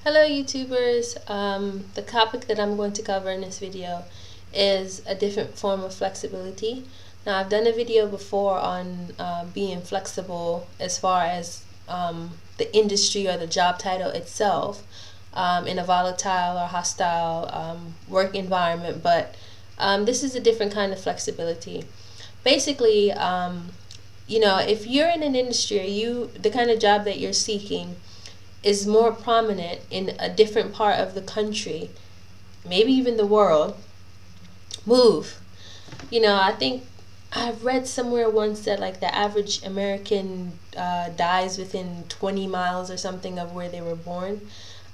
Hello YouTubers. The topic that I'm going to cover in this video is a different form of flexibility. Now I've done a video before on being flexible as far as the industry or the job title itself in a volatile or hostile work environment, but this is a different kind of flexibility. Basically, if you're in an industry, the kind of job that you're seeking is more prominent in a different part of the country, maybe even the world, move. I think I've read somewhere once that like the average American dies within 20 miles or something of where they were born.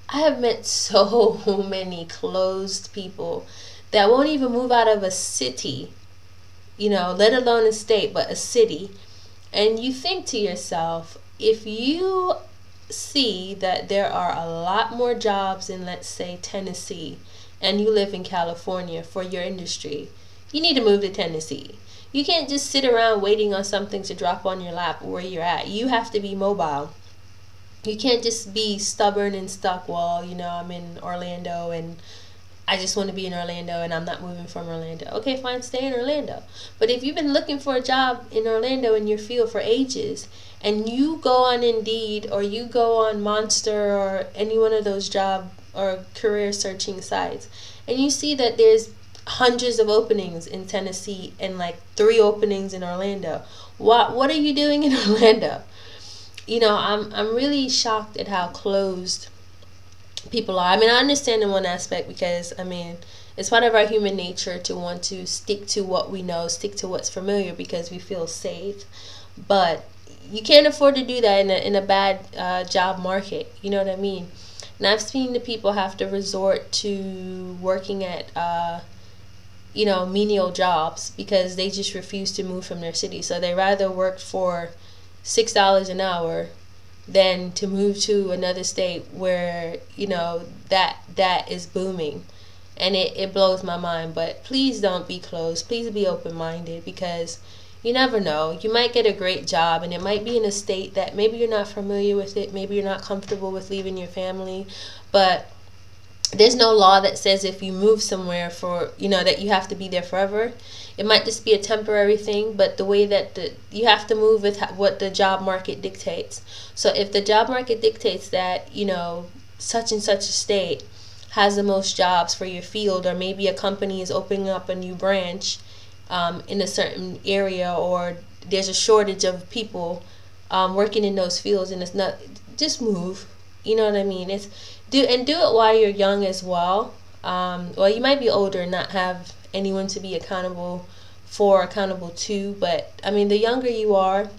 I have met so many closed people that won't even move out of a city, let alone a state, but a city. And you think to yourself, if you see that there are a lot more jobs in, let's say, Tennessee, and you live in California for your industry, you need to move to Tennessee. You can't just sit around waiting on something to drop on your lap where you're at. You have to be mobile. You can't just be stubborn and stuck. Well, I'm in Orlando and I just want to be in Orlando and I'm not moving from Orlando. Okay, fine, stay in Orlando. But if you've been looking for a job in Orlando in your field for ages, and you go on Indeed or you go on Monster or any one of those job or career searching sites, and you see that there's hundreds of openings in Tennessee and like 3 openings in Orlando, what are you doing in Orlando? I'm really shocked at how closed people are. I understand in one aspect because it's part of our human nature to want to stick to what we know, stick to what's familiar because we feel safe. But you can't afford to do that in a bad job market. You know what I mean? And I've seen the people have to resort to working at menial jobs because they just refuse to move from their city. So they rather work for $6 an hour than to move to another state where that is booming. And it blows my mind. But please don't be closed. Please be open-minded, because you never know. You might get a great job and it might be in a state that maybe you're not familiar with it, maybe you're not comfortable with leaving your family, but there's no law that says if you move somewhere for, that you have to be there forever. It might just be a temporary thing, but the way that you have to move with what the job market dictates. So if the job market dictates that, such and such a state has the most jobs for your field, or maybe a company is opening up a new branch in a certain area, or there's a shortage of people working in those fields, and it's not, just move. You know what I mean? Do it while you're young as well. Well, you might be older and not have anyone to be accountable to, but the younger you are,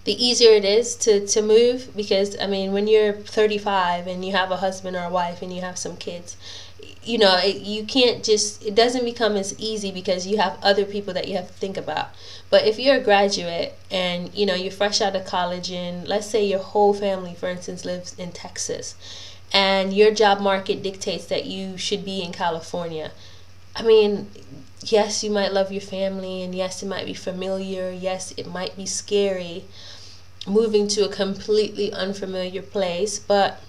the easier it is to move, because when you're 35 and you have a husband or a wife and you have some kids, you can't just, it doesn't become as easy because you have other people that you have to think about. But if you're a graduate and you're fresh out of college, and let's say your whole family, for instance, lives in Texas, and your job market dictates that you should be in California, yes, you might love your family, and yes, it might be familiar, yes, it might be scary moving to a completely unfamiliar place, but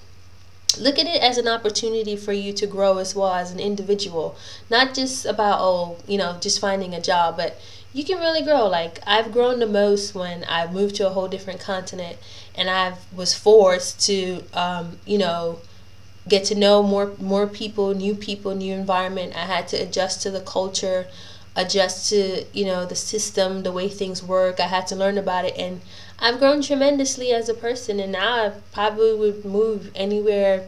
look at it as an opportunity for you to grow as well as an individual. Not just about, just finding a job, but you can really grow. Like, I've grown the most when I moved to a whole different continent, and I was forced to, get to know more people, new environment. I had to adjust to the culture, adjust to, the system, the way things work. I had to learn about it, and I've grown tremendously as a person, and now I probably would move anywhere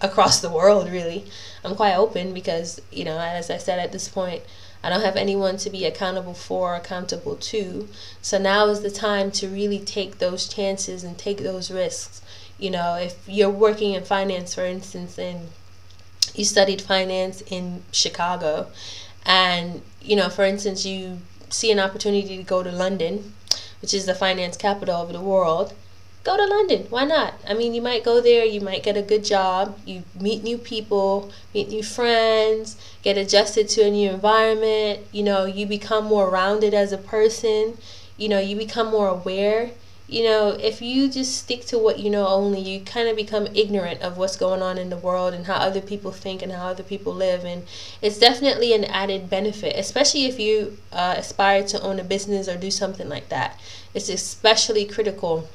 across the world, really. I'm quite open because, as I said, at this point, I don't have anyone to be accountable to. So now is the time to really take those chances and take those risks. If you're working in finance, for instance, and you studied finance in Chicago, and, for instance, you see an opportunity to go to London, which is the finance capital of the world, go to London. Why not? You might go there, you might get a good job, you meet new people, meet new friends, get adjusted to a new environment, you become more rounded as a person, you become more aware, you know, if you just stick to what you know only, you kind of become ignorant of what's going on in the world and how other people think and how other people live. And it's definitely an added benefit, especially if you aspire to own a business or do something like that. It's especially critical,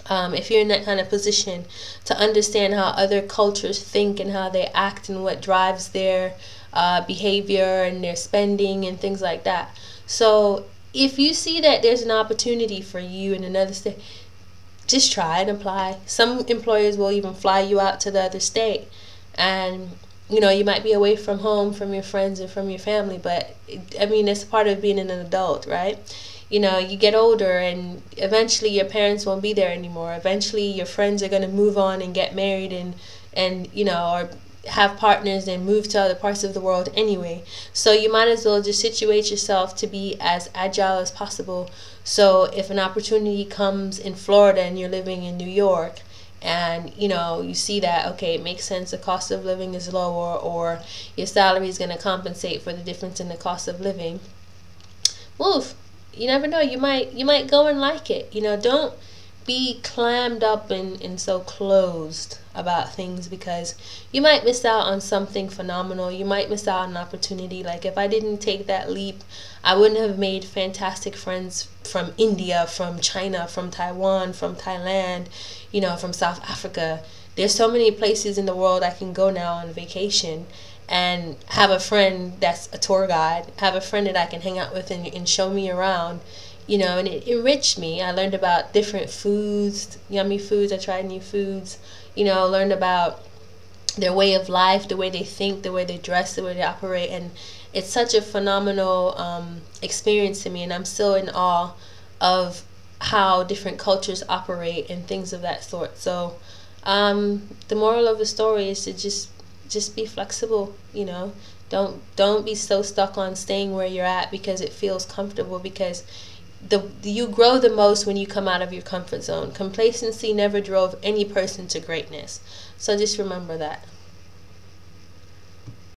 if you're in that kind of position, to understand how other cultures think and how they act and what drives their behavior and their spending and things like that. So if you see that there's an opportunity for you in another state, just try and apply. Some employers will even fly you out to the other state, and you know, you might be away from home, from your friends and from your family, but I mean, it's part of being an adult, right? You know, you get older and eventually your parents won't be there anymore. Eventually your friends are going to move on and get married and you know, or have partners and move to other parts of the world anyway. So you might as well just situate yourself to be as agile as possible. So if an opportunity comes in Florida and you're living in New York, and you know, you see that, okay, it makes sense, the cost of living is lower, or your salary is going to compensate for the difference in the cost of living, move. You never know, you might go and like it. You know, don't be clammed up and so closed about things, because you might miss out on something phenomenal. You might miss out on an opportunity. Like if I didn't take that leap, I wouldn't have made fantastic friends from India, from China, from Taiwan, from Thailand, you know, from South Africa. There's so many places in the world I can go now on vacation and have a friend that's a tour guide, have a friend that I can hang out with and show me around, you know, and it enriched me. I learned about different foods, yummy foods. I tried new foods, you know, learned about their way of life, the way they think, the way they dress, the way they operate. And it's such a phenomenal experience to me, and I'm still in awe of how different cultures operate and things of that sort. So the moral of the story is to just be flexible, you know. Don't be so stuck on staying where you're at because it feels comfortable, because you grow the most when you come out of your comfort zone. Complacency never drove any person to greatness. So just remember that.